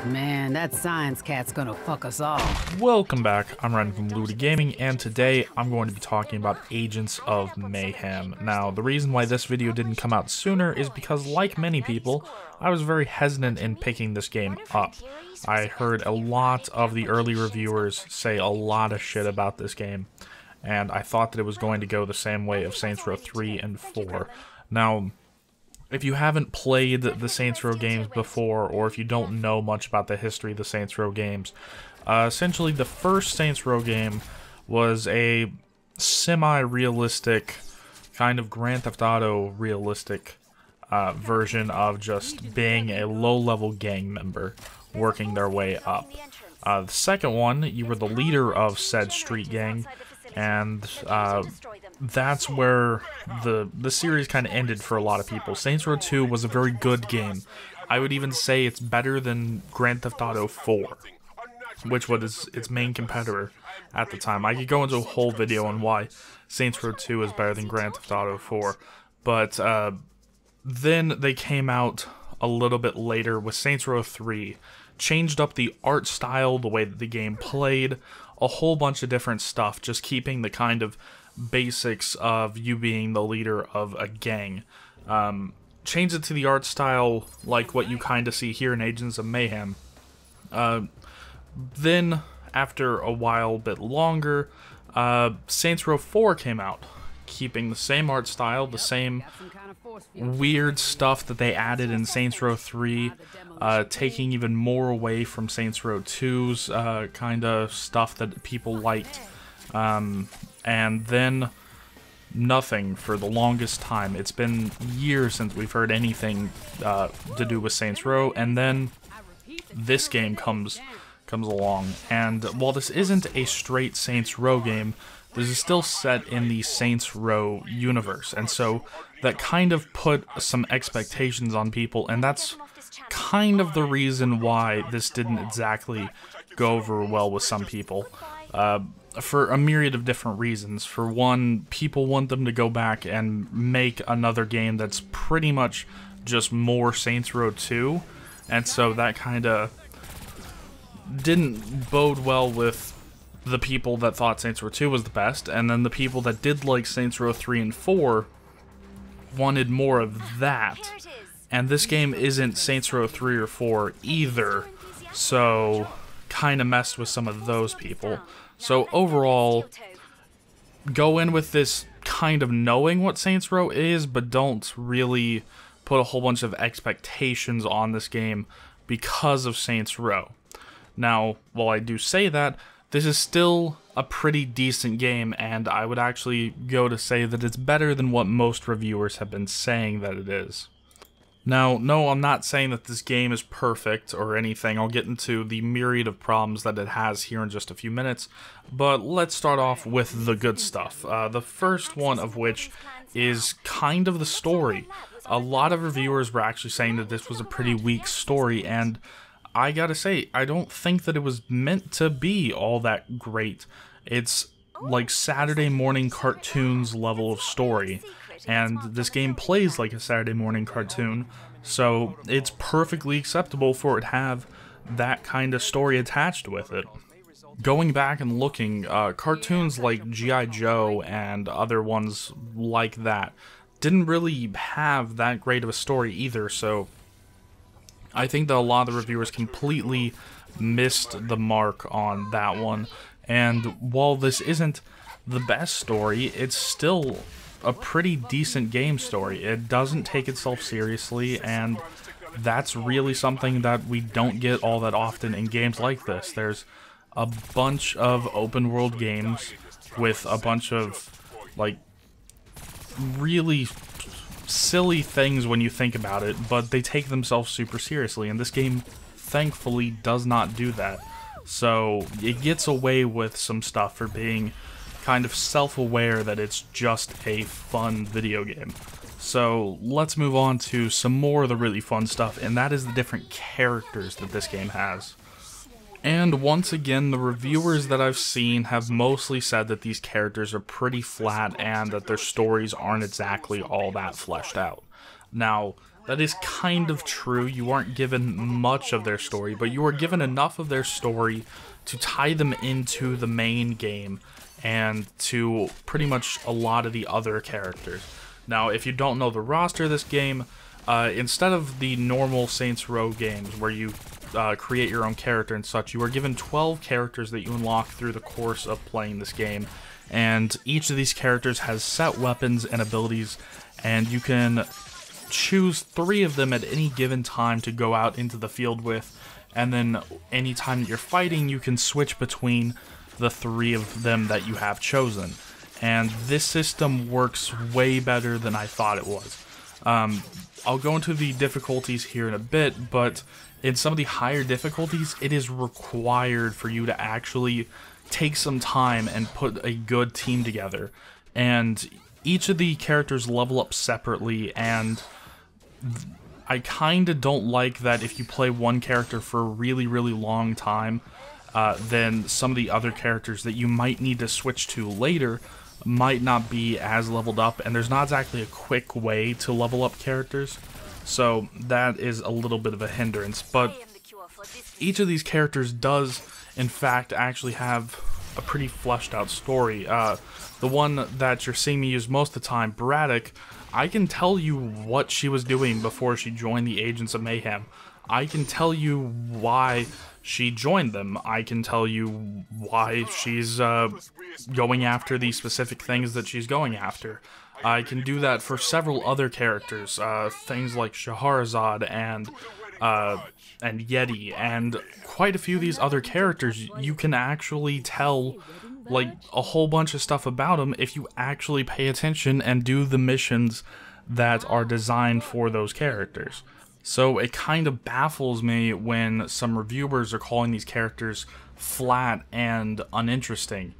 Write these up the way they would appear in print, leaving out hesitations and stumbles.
Man, that science cat's gonna fuck us all. Welcome back, I'm Ryan from Luda Gaming, and today I'm going to be talking about Agents of Mayhem. Now, the reason why this video didn't come out sooner is because, like many people, I was very hesitant in picking this game up. I heard a lot of the early reviewers say a lot of shit about this game, and I thought that it was going to go the same way of Saints Row 3 and 4. Now, if you haven't played the Saints Row games before, or if you don't know much about the history of the Saints Row games, essentially the first Saints Row game was a semi-realistic, kind of Grand Theft Auto realistic version of just being a low-level gang member working their way up. The second one, you were the leader of said street gang, and that's where the series kind of ended for a lot of people. Saints Row 2 was a very good game. I would even say it's better than Grand Theft Auto 4, which was its main competitor at the time. I could go into a whole video on why Saints Row 2 is better than Grand Theft Auto 4, but then they came out a little bit later with Saints Row 3, changed up the art style, the way that the game played, a whole bunch of different stuff, just keeping the kind of basics of you being the leader of a gang. Changed it to the art style like what you kind of see here in Agents of Mayhem. Then, after a while, bit longer, Saints Row 4 came out, keeping the same art style, the same weird stuff that they added in Saints Row 3, taking even more away from Saints Row 2's kind of stuff that people liked, and then nothing for the longest time. It's been years since we've heard anything to do with Saints Row, and then this game comes along, and while this isn't a straight Saints Row game, this is still set in the Saints Row universe, and so that kind of put some expectations on people, and that's kind of the reason why this didn't exactly go over well with some people, for a myriad of different reasons. For one, people want them to go back and make another game that's pretty much just more Saints Row 2, and so that kind of didn't bode well with the people that thought Saints Row 2 was the best, and then the people that did like Saints Row 3 and 4 wanted more of that. And this game isn't Saints Row 3 or 4 either, so kind of messed with some of those people. So overall, go in with this kind of knowing what Saints Row is, but don't really put a whole bunch of expectations on this game because of Saints Row. Now, while I do say that, this is still a pretty decent game, and I would actually go to say that it's better than what most reviewers have been saying that it is. Now, no, I'm not saying that this game is perfect or anything. I'll get into the myriad of problems that it has here in just a few minutes, but let's start off with the good stuff. The first one of which is kind of the story. A lot of reviewers were actually saying that this was a pretty weak story, and I gotta say, I don't think that it was meant to be all that great. It's like Saturday morning cartoons level of story, and this game plays like a Saturday morning cartoon, so it's perfectly acceptable for it to have that kind of story attached with it. Going back and looking, cartoons like G.I. Joe and other ones like that didn't really have that great of a story either, so I think that a lot of the reviewers completely missed the mark on that one, and while this isn't the best story, it's still a pretty decent game story. It doesn't take itself seriously, and that's really something that we don't get all that often in games like this. There's a bunch of open world games with a bunch of, like, really silly things when you think about it, but they take themselves super seriously, and this game thankfully does not do that. So it gets away with some stuff for being kind of self-aware that it's just a fun video game. So let's move on to some more of the really fun stuff, and that is the different characters that this game has. And once again, the reviewers that I've seen have mostly said that these characters are pretty flat and that their stories aren't exactly all that fleshed out. Now, that is kind of true. You aren't given much of their story, but you are given enough of their story to tie them into the main game and to pretty much a lot of the other characters. Now, if you don't know the roster of this game, instead of the normal Saints Row games where you create your own character and such, you are given 12 characters that you unlock through the course of playing this game, and each of these characters has set weapons and abilities, and you can choose 3 of them at any given time to go out into the field with, and then anytime that you're fighting, you can switch between the 3 of them that you have chosen. And this system works way better than I thought it was. I'll go into the difficulties here in a bit, but in some of the higher difficulties, it is required for you to actually take some time and put a good team together. And each of the characters level up separately, and I kinda don't like that if you play one character for a really, really long time, then some of the other characters that you might need to switch to later might not be as leveled up, and there's not exactly a quick way to level up characters, so that is a little bit of a hindrance. But each of these characters does, in fact, actually have a pretty fleshed out story. The one that you're seeing me use most of the time, Braddock, I can tell you what she was doing before she joined the Agents of Mayhem. I can tell you why she joined them. I can tell you why she's going after the specific things that she's going after. I can do that for several other characters, things like Shahrazad and Yeti, and quite a few of these other characters. You can actually tell like a whole bunch of stuff about them if you actually pay attention and do the missions that are designed for those characters. So it kind of baffles me when some reviewers are calling these characters flat and uninteresting.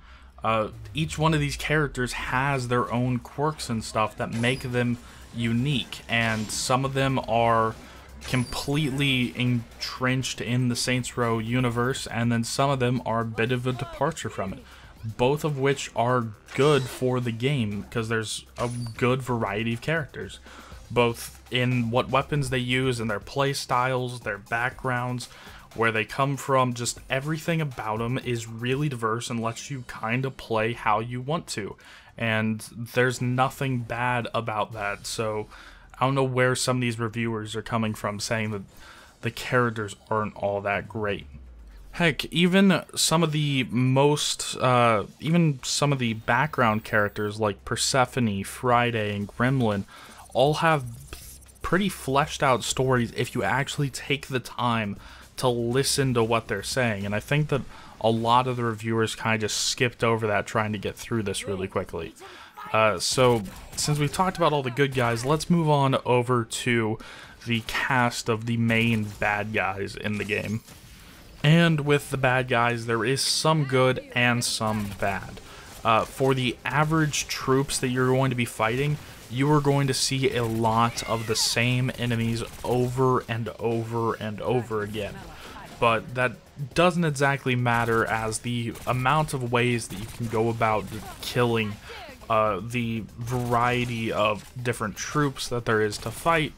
Each one of these characters has their own quirks and stuff that make them unique, and some of them are completely entrenched in the Saints Row universe, and then some of them are a bit of a departure from it. Both of which are good for the game, because there's a good variety of characters, both in what weapons they use and their play styles, their backgrounds, where they come from. Just everything about them is really diverse and lets you kind of play how you want to, and there's nothing bad about that. So I don't know where some of these reviewers are coming from saying that the characters aren't all that great. Heck, even some of the background characters like Persephone, Friday, and Gremlin all have pretty fleshed out stories if you actually take the time to listen to what they're saying. And I think that a lot of the reviewers kind of just skipped over that trying to get through this really quickly. So since we've talked about all the good guys, let's move on over to the cast of the main bad guys in the game. And with the bad guys, there is some good and some bad. For the average troops that you're going to be fighting, you are going to see a lot of the same enemies over and over and over again. But that doesn't exactly matter, as the amount of ways that you can go about killing the variety of different troops that there is to fight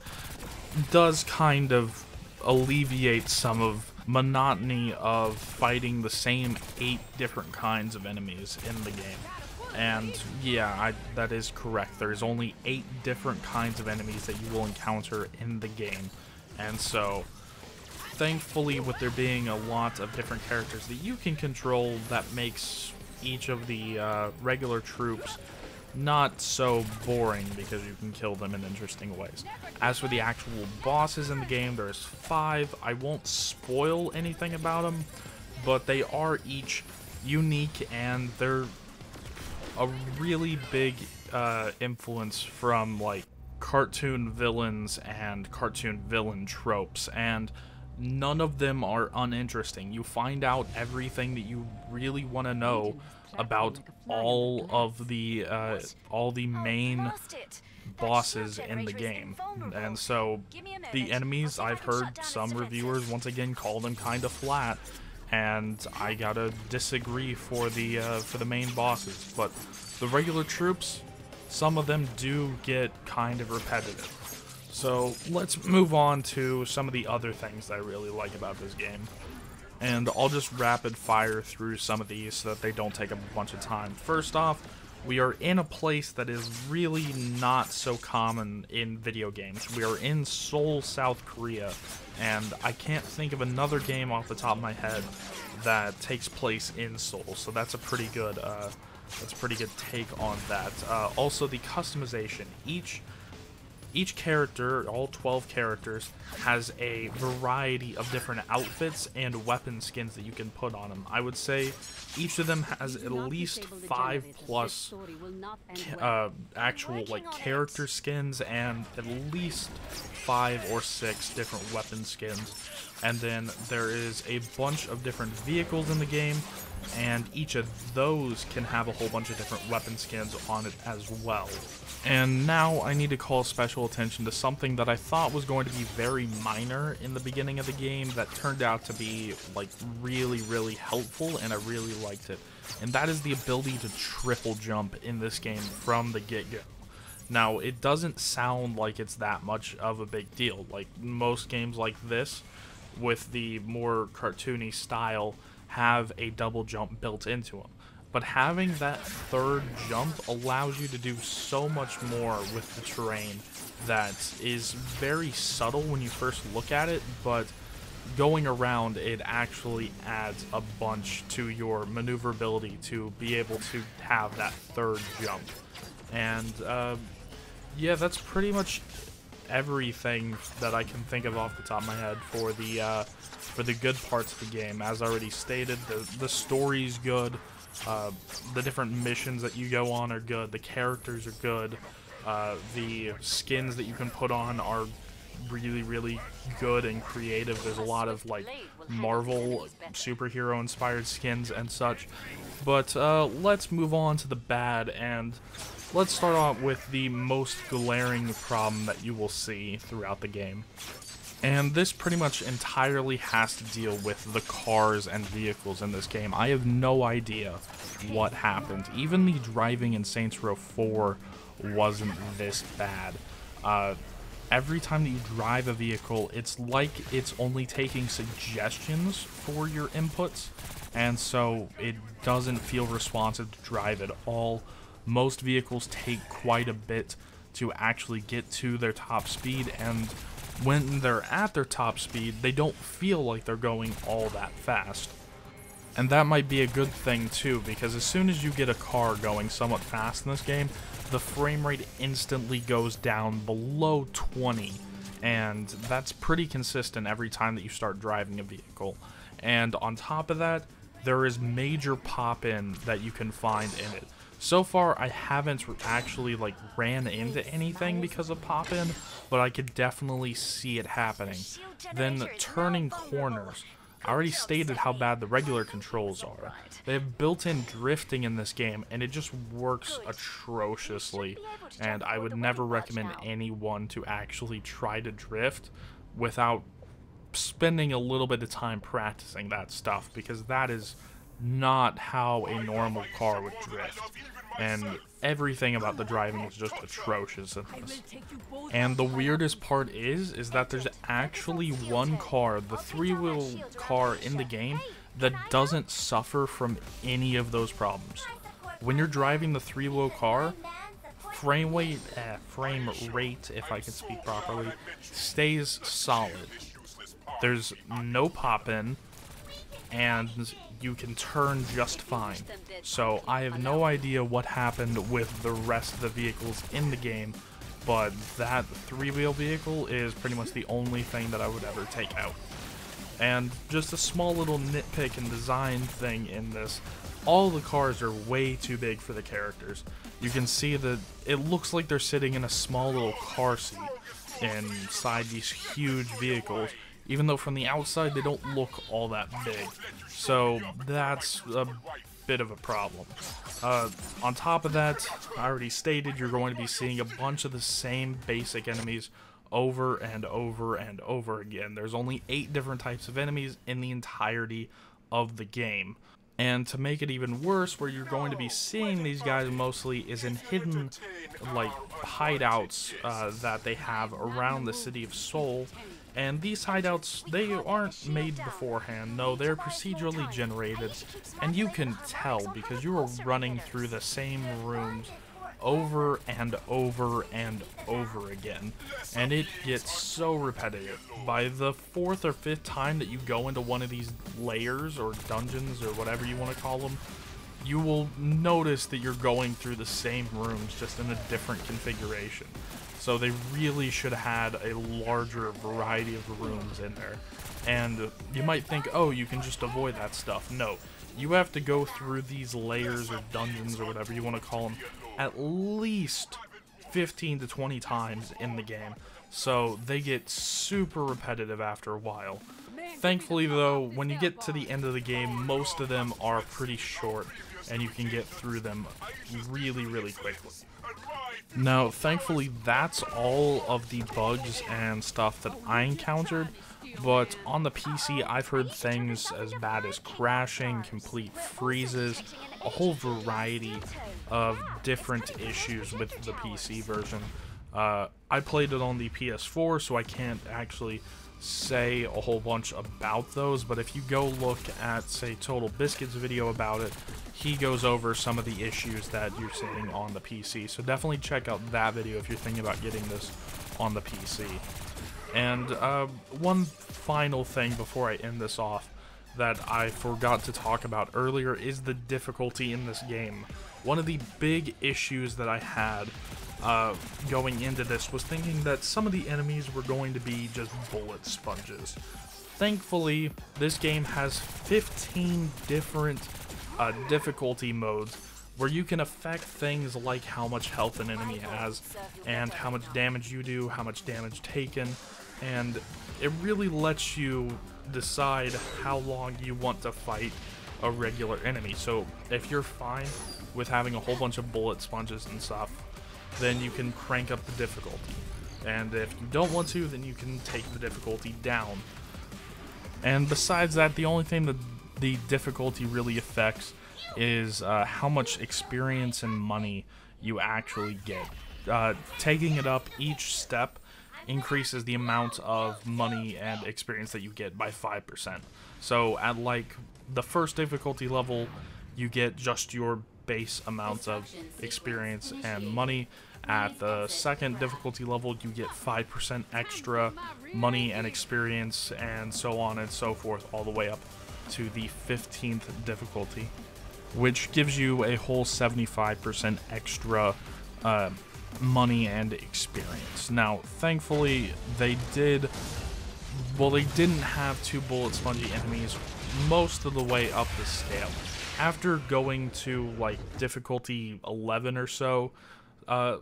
does kind of alleviate some of monotony of fighting the same 8 different kinds of enemies in the game. And yeah, that is correct. There's only 8 different kinds of enemies that you will encounter in the game. And so, thankfully, with there being a lot of different characters that you can control, that makes each of the regular troops not so boring, because you can kill them in interesting ways. As for the actual bosses in the game, there's 5. I won't spoil anything about them, but they are each unique, and they're a really big influence from like cartoon villains and cartoon villain tropes, and none of them are uninteresting. You find out everything that you really want to know about all the main bosses in the game. And so the enemies, I've heard some reviewers once again call them kind of flat, and I gotta disagree for the main bosses. But the regular troops, some of them do get kind of repetitive. So let's move on to some of the other things that I really like about this game. And I'll just rapid fire through some of these so that they don't take up a bunch of time. First off, we are in a place that is really not so common in video games. We are in Seoul, South Korea, and I can't think of another game off the top of my head that takes place in Seoul. So that's a pretty good take on that. Also, the customization. Each character, all 12 characters, has a variety of different outfits and weapon skins that you can put on them. I would say each of them has at least 5+ actual character skins and at least 5 or 6 different weapon skins. And then there is a bunch of different vehicles in the game, and each of those can have a whole bunch of different weapon skins on it as well. And now I need to call special attention to something that I thought was going to be very minor in the beginning of the game that turned out to be really, really helpful, and I really liked it. And that is the ability to triple jump in this game from the get-go. Now, it doesn't sound like it's that much of a big deal. Like most games like this, with the more cartoony style, have a double jump built into them. But having that third jump allows you to do so much more with the terrain that is very subtle when you first look at it, but going around it actually adds a bunch to your maneuverability to be able to have that third jump. And yeah, that's pretty much everything that I can think of off the top of my head for the good parts of the game. As I already stated, the story's good. The different missions that you go on are good. The characters are good. The skins that you can put on are really, really good and creative. There's a lot of Marvel superhero inspired skins and such. But let's move on to the bad, and let's start off with the most glaring problem that you will see throughout the game. And this pretty much entirely has to deal with the cars and vehicles in this game. I have no idea what happened. Even the driving in Saints Row 4 wasn't this bad. Every time that you drive a vehicle, it's like it's only taking suggestions for your inputs, and so it doesn't feel responsive to drive at all. Most vehicles take quite a bit to actually get to their top speed, and when they're at their top speed, they don't feel like they're going all that fast. And that might be a good thing too, because as soon as you get a car going somewhat fast in this game, the frame rate instantly goes down below 20, and that's pretty consistent every time that you start driving a vehicle. And on top of that, there is major pop-in that you can find in it. So far, I haven't actually ran into anything because of pop-in, but I could definitely see it happening. Then turning corners. I already stated how bad the regular controls are. They have built-in drifting in this game, and it just works atrociously. And I would never recommend anyone to actually try to drift without spending a little bit of time practicing that stuff, because that is not how a normal car would drift. And everything about the driving is just atrocious in this. And the weirdest part is that there's actually one car, the 3-wheel car in the game, that doesn't suffer from any of those problems. When you're driving the 3-wheel car, frame rate, if I can speak properly, stays solid. There's no pop-in, and you can turn just fine. So I have no idea what happened with the rest of the vehicles in the game, but that 3-wheel vehicle is pretty much the only thing that I would ever take out. And just a small little nitpick and design thing in this, all the cars are way too big for the characters. You can see that it looks like they're sitting in a small little car seat inside these huge vehicles, even though from the outside they don't look all that big. So that's a bit of a problem. On top of that, I already stated you're going to be seeing a bunch of the same basic enemies over and over and over again. There's only 8 different types of enemies in the entirety of the game. And to make it even worse, where you're going to be seeing these guys mostly is in hidden, like, hideouts that they have around the city of Seoul. And these hideouts, they aren't made beforehand. No, they're procedurally generated. And you can tell because you are running through the same rooms over and over and over again, and it gets so repetitive. By the 4th or 5th time that you go into one of these layers or dungeons or whatever you want to call them, you will notice that you're going through the same rooms just in a different configuration. So they really should have had a larger variety of rooms in there. And you might think, oh, you can just avoid that stuff. No, you have to go through these layers or dungeons or whatever you want to call them at least 15 to 20 times in the game, so they get super repetitive after a while. Thankfully though, when you get to the end of the game, most of them are pretty short, and you can get through them really, really quickly. Now, thankfully, that's all of the bugs and stuff that I encountered, but on the PC, I've heard things as bad as crashing, complete freezes, a whole variety of different issues with the PC version. I played it on the PS4, so I can't actually say a whole bunch about those, but if you go look at, say, Total Biscuit's video about it, he goes over some of the issues that you're seeing on the PC, so definitely check out that video if you're thinking about getting this on the PC. And one final thing before I end this off that I forgot to talk about earlier is the difficulty in this game. One of the big issues that I had going into this was thinking that some of the enemies were going to be just bullet sponges. Thankfully, this game has 15 different difficulty modes where you can affect things like how much health an enemy has, and how much damage you do, how much damage taken, and it really lets you decide how long you want to fight a regular enemy. So if you're fine with having a whole bunch of bullet sponges and stuff, then you can crank up the difficulty. And if you don't want to, then you can take the difficulty down. And besides that, the only thing that the difficulty really affects is how much experience and money you actually get. Taking it up each step increases the amount of money and experience that you get by 5%. So at like the first difficulty level, you get just your base amounts of experience and money. At the second difficulty level, you get 5% extra money and experience, and so on and so forth, all the way up to the 15th difficulty, which gives you a whole 75% extra money and experience. Now, thankfully, they didn't have 2 bullet spongy enemies most of the way up the scale. After going to like difficulty 11 or so,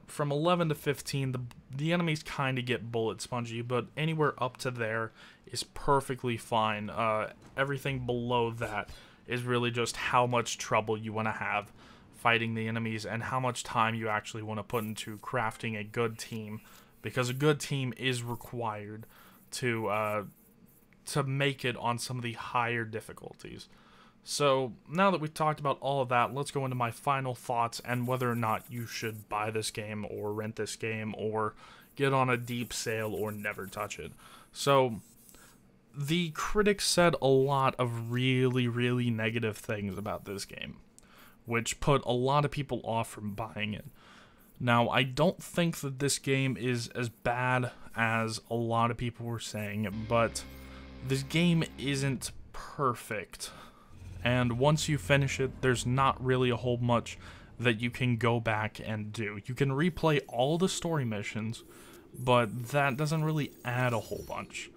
from 11 to 15, the enemies kind of get bullet spongy, but anywhere up to there is perfectly fine. Everything below that is really just how much trouble you want to have fighting the enemies and how much time you actually want to put into crafting a good team, because a good team is required to make it on some of the higher difficulties. So now that we've talked about all of that, let's go into my final thoughts and whether or not you should buy this game or rent this game or get on a deep sale or never touch it. So the critics said a lot of really, really negative things about this game, which put a lot of people off from buying it. Now, I don't think that this game is as bad as a lot of people were saying, but this game isn't perfect. And once you finish it, there's not really a whole much that you can go back and do. You can replay all the story missions, but that doesn't really add a whole bunch.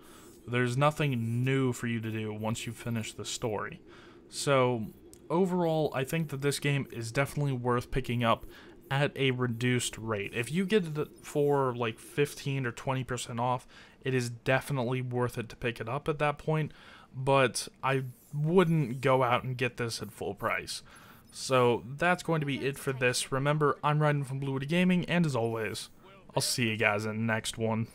There's nothing new for you to do once you finish the story. So overall, I think that this game is definitely worth picking up at a reduced rate. If you get it for like 15 or 20% off, it is definitely worth it to pick it up at that point, but I wouldn't go out and get this at full price. So that's going to be it for this. Remember, I'm Ryden from Blue Woody Gaming, and as always, I'll see you guys in the next one.